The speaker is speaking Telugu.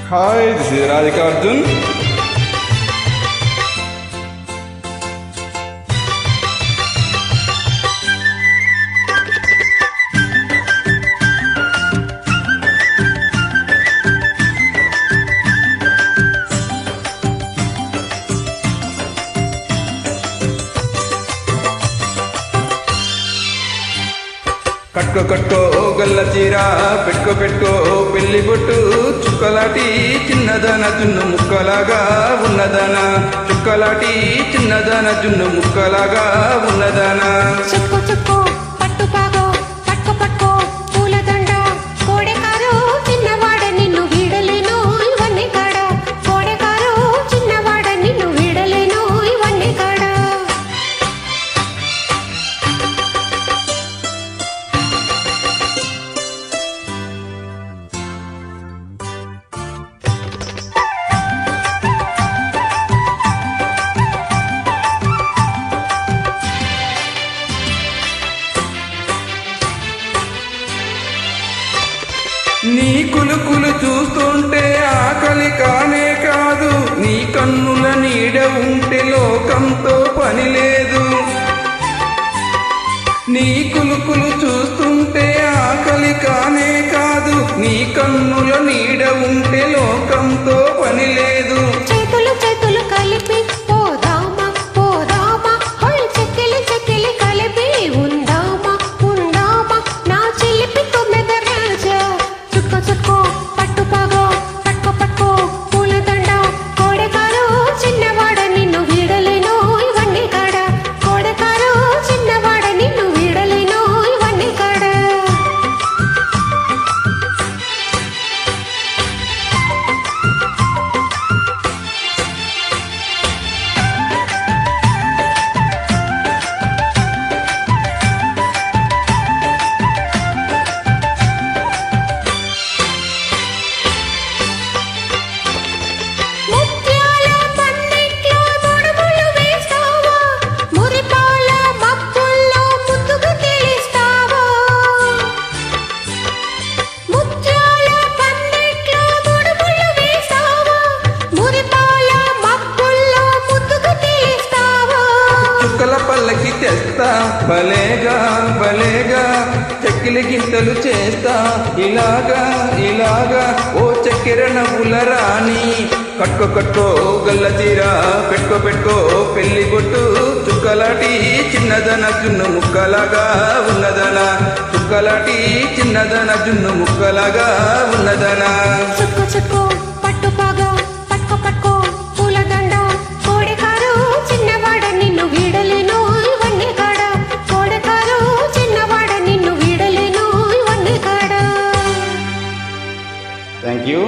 Hi, this is Radhika Arjun. కట్కో కట్కో గల్ల చీర పెట్టుకో పెట్టుకో పెళ్లి బొట్టు చుక్కలాటి చిన్నదన జున్ను ముక్కలాగా ఉన్నదన చుక్కలాటి చిన్నదన జున్ను ముక్కలాగా ఉన్నదన చుక్కో చుక్కో పట్టు పాగో పట్టుకో పట్టుకో పూలదండ కోడెకారు చిన్నవాడ నిన్ను వీడలేను ఇవన్నీ కాడ కోడెకారు చిన్నవాడ నిన్ను వీడలేను ఇవన్నీ కాడ నీ కులుకులు చూస్తుంటే ఆకలి కానే కాదు నీ కన్నుల నీడ ఉంటే లోకంతో పని లేదు నీ కులుకులు చూస్తుంటే ఆకలి కానే కాదు నీ కన్నుల నీడ ఉంటే లోకంతో పని లేదు చేతులు చేతులు కలిపి పోదామా పోదామా హోయ్ చెక్కిలి చెక్కిలి కలిపి ఉందామా ఉందామా నా చిలిపి తొమ్మిది రాజా చుక్కో చుక్కో పట్టు పాగో పట్టుకో పట్టుకో పూలదండ కోడెకారు చిన్నవాడ నిన్ను వీడలేను ఇవన్నీ కాడ కోడెకారు చిన్నవాడ నిన్ను వీడలేను ఇవన్నీ కాడ ముత్యాల పన్నెట్లో ముడుములు వేస్తావా మురిపాల మబ్బుల్లో ముద్దుగా తెలుస్తావా ముత్యాల పన్నెట్లో ముడుములు వేస్తావా మురిపాల మబ్బుల్లో ముద్దుగా తెలుస్తావా చుక్కల పల్లకి తెస్తా భలేగా భలేగా చెక్కిలి గింతలు చేస్తా ఇలాగా ఇలాగా ఓ చక్కెర నవ్వుల రాణి కట్టుకో కట్టుకో గల్ల తీర పెట్టుకో పెట్టుకో పెళ్లి బొట్టు చుక్కలాటి చిన్నదన జున్ను ముక్కలాగా ఉన్నదన చుక్కలాటి చిన్నదన జున్ను ముక్కలాగా ఉన్నదన చుక్కో చుక్కో పట్టు పాగో పట్టుకో పట్టుకో పూలదండ కోడెకారు చిన్నవాడ నిన్ను వీడలేను ఇవన్నీ కాడ కోడెకారు చిన్నవాడ నిన్ను వీడలేను ఇవన్నీ కాడ థ్యాంక్ యూ.